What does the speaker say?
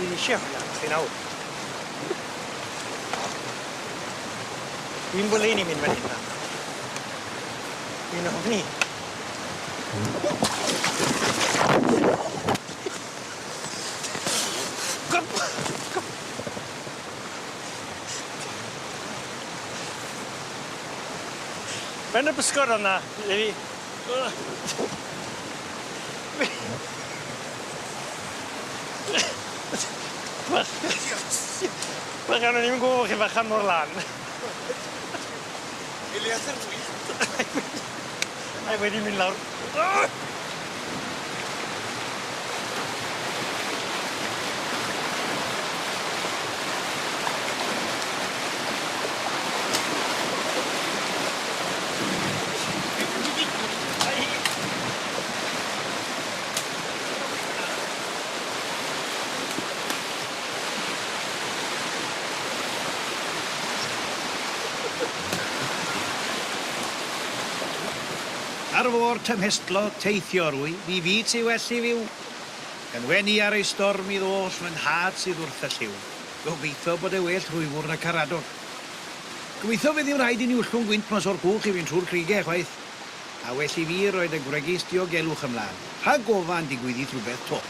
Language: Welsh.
Dwi'n eisiau hwnna, chdi nawr. Dwi'n bwle ni'n mynd fan hyn. Dwi'n ofni. Ben y bysgod o'na, Lefi. Bach gan o'n i'n gwybod chi fachan mor lan. Elias yr dwi. Ai wedi mynd lawr. Ar fôr tymhestlo teithio rwy, fi ti well i fyw. Gan weni ar ei storm i ddos mewn had sydd wrth y lliw. Gobeithio bod e well rhywfwr na Caradog. Gobeithio fe ddim rhaid i ni wllwng gwynt mas o'r bwch i fynd trwy'r crigau chwaith. A well i fi roed y gwregis diogelwch ymlaen. Rhag gofan digwyddi rhywbeth to.